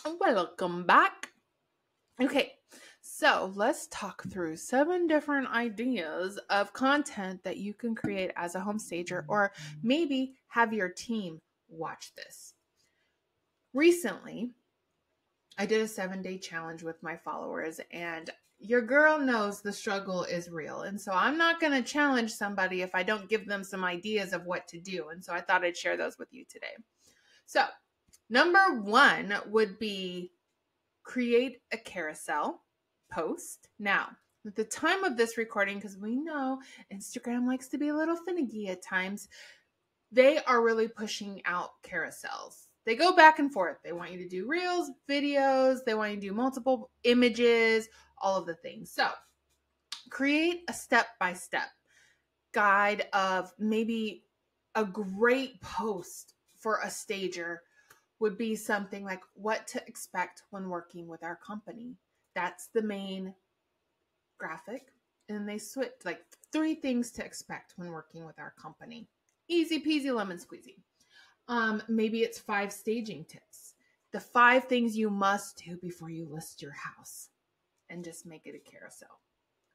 Welcome back. Okay, so let's talk through 7 different ideas of content that you can create as a home stager, or maybe have your team watch this. Recently, I did a 7-day challenge with my followers, and your girl knows the struggle is real. And so I'm not going to challenge somebody if I don't give them some ideas of what to do. And so I thought I'd share those with you today. So, number 1 would be create a carousel post. Now, at the time of this recording, because we know Instagram likes to be a little finicky at times, they are really pushing out carousels. They go back and forth. They want you to do reels, videos, they want you to do multiple images, all of the things. So, create a step-by-step guide of maybe a great post for a stager would be something like what to expect when working with our company. That's the main graphic. And they switch like 3 things to expect when working with our company. Easy peasy lemon squeezy. Maybe it's 5 staging tips. The 5 things you must do before you list your house. And just make it a carousel.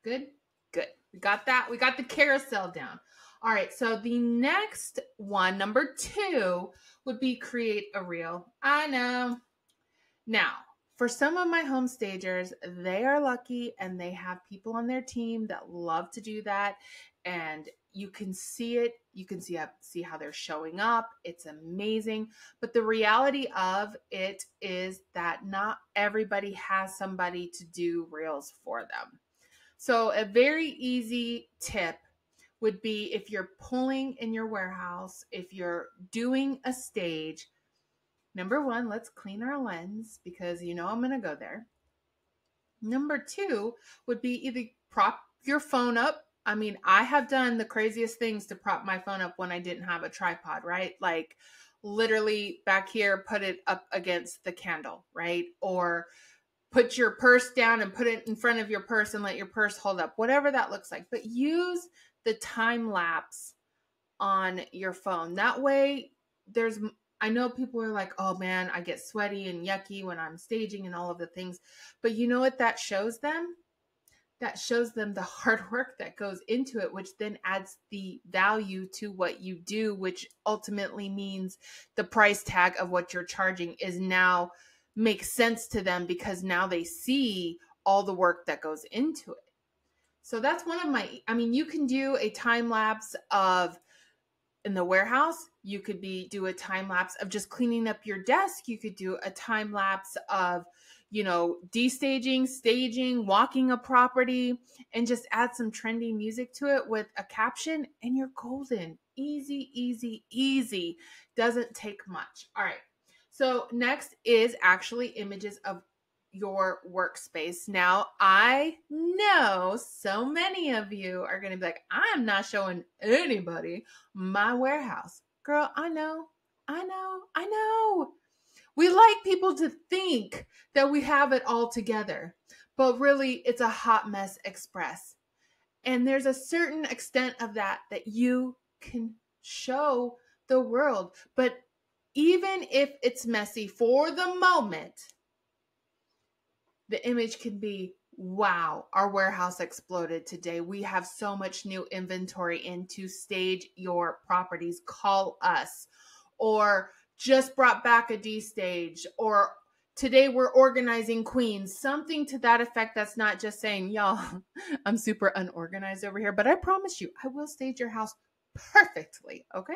Good? Good. We got that. We got the carousel down. All right. So the next one, number 2, would be create a reel. I know. Now, for some of my home stagers, they are lucky and they have people on their team that love to do that. And you can see it. You can see how they're showing up. It's amazing. But the reality of it is that not everybody has somebody to do reels for them. So a very easy tip would be if you're pulling in your warehouse, if you're doing a stage, number 1, let's clean our lens because you know I'm going to go there. Number 2 would be either prop your phone up. I mean, I have done the craziest things to prop my phone up when I didn't have a tripod, right? Like literally back here, put it up against the candle, right? Or put your purse down and put it in front of your purse and let your purse hold up, whatever that looks like. But use the time lapse on your phone. That way, I know people are like, oh man, I get sweaty and yucky when I'm staging and all of the things. But you know what that shows them? That shows them the hard work that goes into it, which then adds the value to what you do, which ultimately means the price tag of what you're charging is now makes sense to them because now they see all the work that goes into it. So that's one of you can do a time lapse of in the warehouse. You could do a time lapse of just cleaning up your desk. You could do a time lapse of, destaging, staging, walking a property, and just add some trendy music to it with a caption and you're golden. Easy, easy, easy. Doesn't take much. All right. So next is actually images of your workspace. Now, I know so many of you are going to be like, I'm not showing anybody my warehouse. Girl, I know. We like people to think that we have it all together, but really it's a hot mess express. And there's a certain extent of that you can show the world. But even if it's messy for the moment, the image can be, wow, our warehouse exploded today. We have so much new inventory in to stage your properties. Call us. Or just brought back a D-stage. Or today we're organizing queens. Something to that effect that's not just saying, y'all, I'm super unorganized over here. But I promise you, I will stage your house perfectly, okay?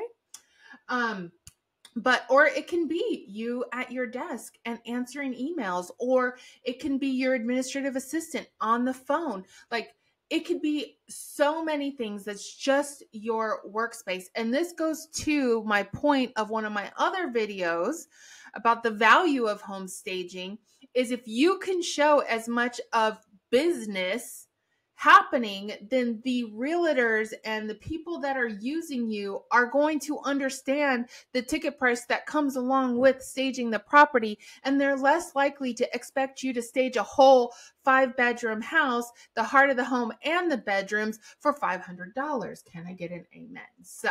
Or it can be you at your desk and answering emails, or it can be your administrative assistant on the phone. Like it could be so many things. That's just your workspace. And this goes to my point of one of my other videos about the value of home staging is if you can show as much of business happening, then the realtors and the people that are using you are going to understand the ticket price that comes along with staging the property, and they're less likely to expect you to stage a whole 5-bedroom house, the heart of the home and the bedrooms for $500. Can I get an amen? So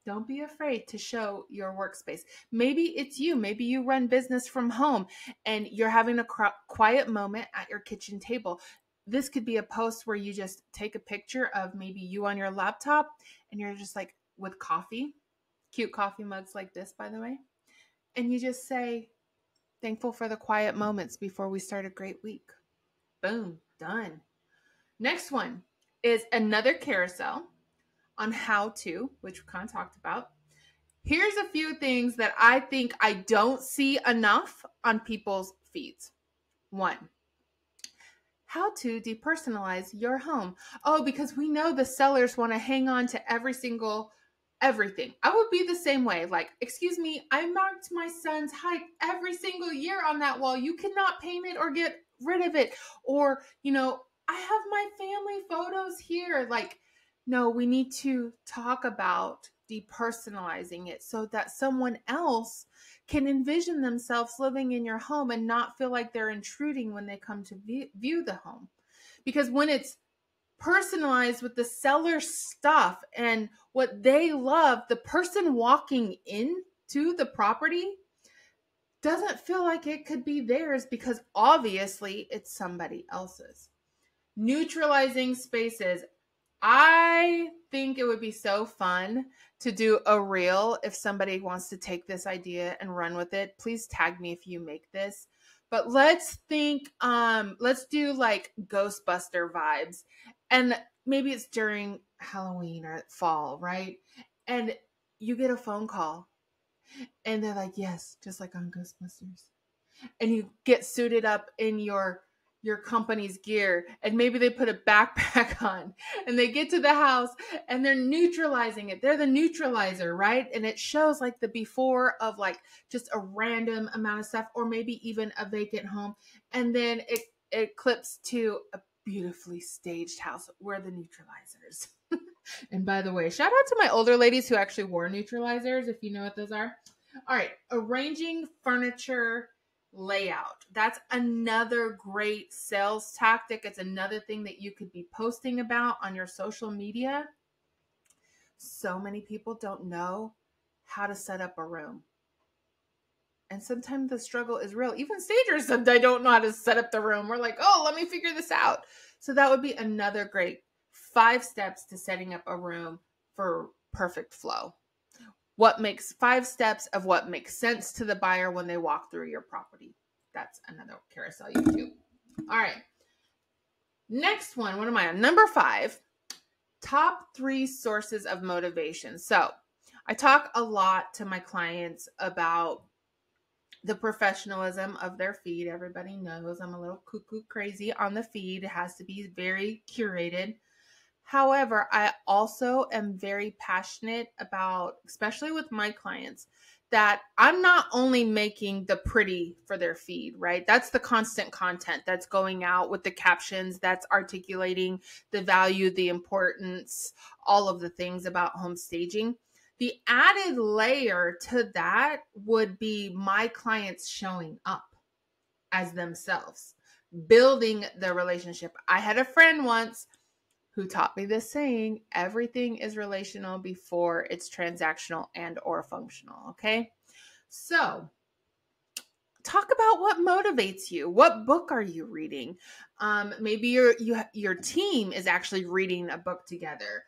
Don't be afraid to show your workspace. Maybe it's you. Maybe you run business from home and you're having a quiet moment at your kitchen table. This could be a post where you just take a picture of maybe you on your laptop and you're just like with coffee, cute coffee mugs like this, by the way. And you just say, thankful for the quiet moments before we start a great week. Boom, done. Next one is another carousel on how to, which we kind of talked about. Here's a few things that I think I don't see enough on people's feeds. 1, how to depersonalize your home. Oh, because we know the sellers want to hang on to everything. I would be the same way. Like, excuse me, I marked my son's height every single year on that wall. You cannot paint it or get rid of it. Or, I have my family photos here. Like, no, we need to talk about depersonalizing it so that someone else can envision themselves living in your home and not feel like they're intruding when they come to view the home. Because when it's personalized with the seller's stuff and what they love, the person walking into the property doesn't feel like it could be theirs because obviously it's somebody else's. Neutralizing spaces. I think it would be so fun to do a reel. If somebody wants to take this idea and run with it, please tag me if you make this. But let's do like Ghostbuster vibes. And maybe it's during Halloween or fall, right? And you get a phone call and they're like, yes, just like on Ghostbusters. And you get suited up in your company's gear, and maybe they put a backpack on and they get to the house and they're neutralizing it. They're the neutralizer, right? And it shows like the before of like just a random amount of stuff, or maybe even a vacant home. And then it clips to a beautifully staged house where the neutralizers. And by the way, shout out to my older ladies who actually wore neutralizers, if you know what those are. All right, arranging furniture layout. That's another great sales tactic. It's another thing that you could be posting about on your social media. So many people don't know how to set up a room. And sometimes the struggle is real. Even stagers said they don't know how to set up the room. We're like, oh, let me figure this out. So that would be another great 5 steps to setting up a room for perfect flow. 5 steps of what makes sense to the buyer when they walk through your property. That's another carousel you can do. All right. Next one. What am I on? Number 5, top 3 sources of motivation. So I talk a lot to my clients about the professionalism of their feed. Everybody knows I'm a little cuckoo crazy on the feed. It has to be very curated. However, I also am very passionate about, especially with my clients, that I'm not only making the pretty for their feed, right? That's the constant content that's going out with the captions, that's articulating the value, the importance, all of the things about home staging. The added layer to that would be my clients showing up as themselves, building the relationship. I had a friend once who taught me this saying, everything is relational before it's transactional and or functional, okay? So talk about what motivates you. What book are you reading? Maybe your team is actually reading a book together.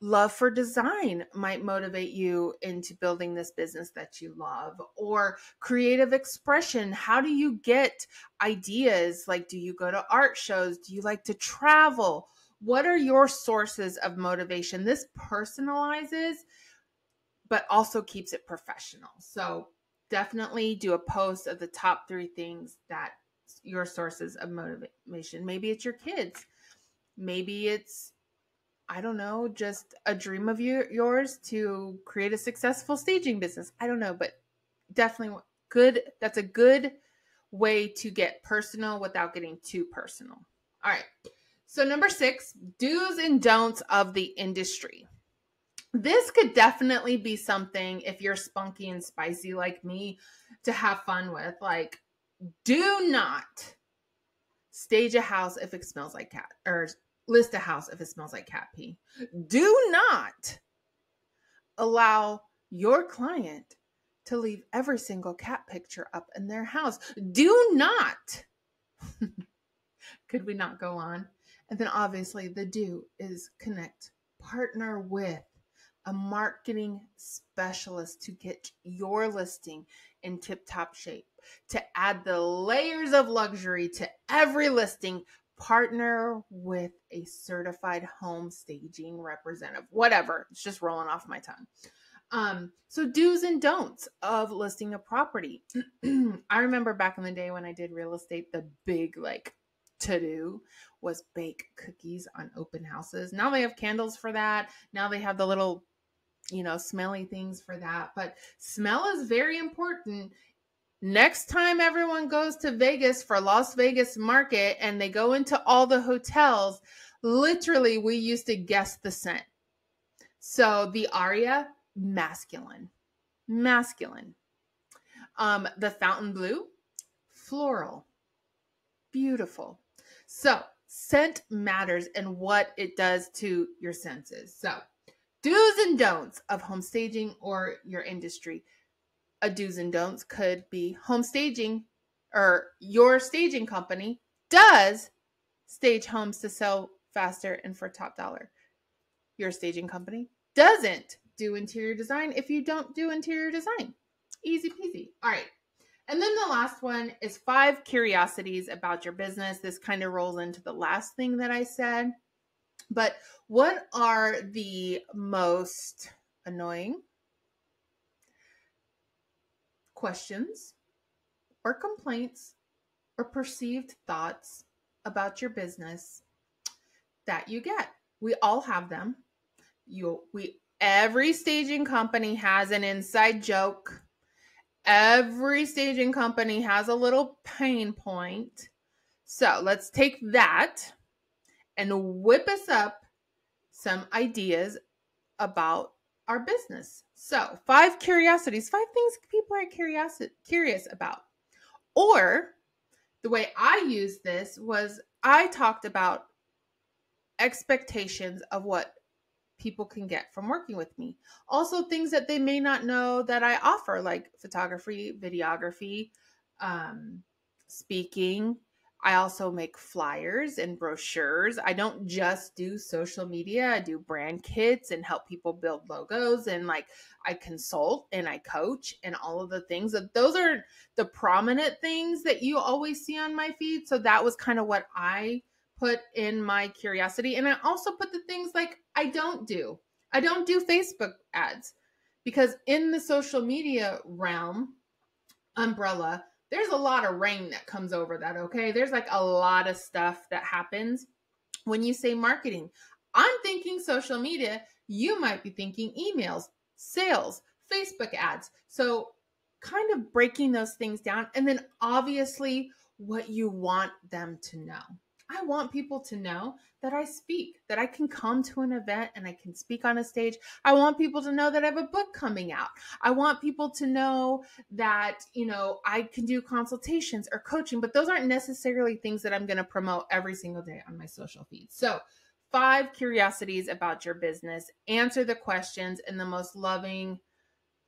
Love for design might motivate you into building this business that you love. Or creative expression. How do you get ideas? Like, do you go to art shows? Do you like to travel? What are your sources of motivation? This personalizes, but also keeps it professional. So definitely do a post of the top 3 things that your sources of motivation. Maybe it's your kids. Maybe it's, I don't know, just a dream of yours to create a successful staging business. I don't know, but definitely good. That's a good way to get personal without getting too personal. All right. So number 6, do's and don'ts of the industry. This could definitely be something, if you're spunky and spicy like me, to have fun with. Like, do not stage a house if it smells like cat, or list a house if it smells like cat pee. Do not allow your client to leave every single cat picture up in their house. Do not. Could we not go on? And then obviously the do is connect, partner with a marketing specialist to get your listing in tip-top shape, to add the layers of luxury to every listing. Partner with a certified home staging representative, whatever. It's just rolling off my tongue. So do's and don'ts of listing a property. I remember back in the day when I did real estate, the big to do was bake cookies on open houses. Now they have candles for that. Now they have the little, smelly things for that. But smell is very important. Next time everyone goes to Vegas for Las Vegas market and they go into all the hotels, literally we used to guess the scent. So the aria, masculine. The fountain blue, floral, beautiful. So scent matters and what it does to your senses. So do's and don'ts of home staging or your industry. A do's and don'ts could be home staging, or your staging company does stage homes to sell faster and for top dollar. Your staging company doesn't do interior design if you don't do interior design. Easy peasy. All right. And then the last one is 5 curiosities about your business. This kind of rolls into the last thing that I said. But what are the most annoying questions or complaints or perceived thoughts about your business that you get? We all have them. Every staging company has an inside joke. Every staging company has a little pain point. So let's take that and whip us up some ideas about our business. So 5 curiosities, 5 things people are curious about. Or the way I used this was I talked about expectations of what people can get from working with me. Also things that they may not know that I offer, like photography, videography, speaking. I also make flyers and brochures. I don't just do social media. I do brand kits and help people build logos, and I consult and I coach and all of the things. Those are the prominent things that you always see on my feed. So that was kind of what I put in my curiosity. And I also put the things I don't do. I don't do Facebook ads, because in the social media realm umbrella, there's a lot of rain that comes over that, okay? There's a lot of stuff that happens when you say marketing. I'm thinking social media. You might be thinking emails, sales, Facebook ads. So kind of breaking those things down, and then obviously what you want them to know. I want people to know that I speak, that I can come to an event and I can speak on a stage. I want people to know that I have a book coming out. I want people to know that, I can do consultations or coaching, but those aren't necessarily things that I'm going to promote every single day on my social feed. So 5 curiosities about your business. Answer the questions in the most loving,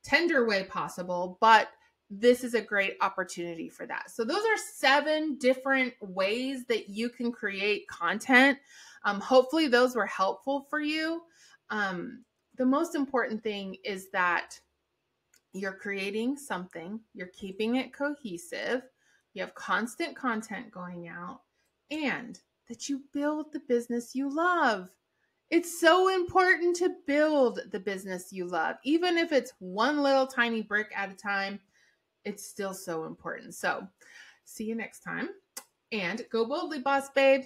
tender way possible, but this is a great opportunity for that. So those are 7 different ways that you can create content. Hopefully those were helpful for you. The most important thing is that you're creating something, you're keeping it cohesive, you have constant content going out, and that you build the business you love. It's so important to build the business you love. Even if it's one little tiny brick at a time, it's still so important. So see you next time, and go boldly, boss babe.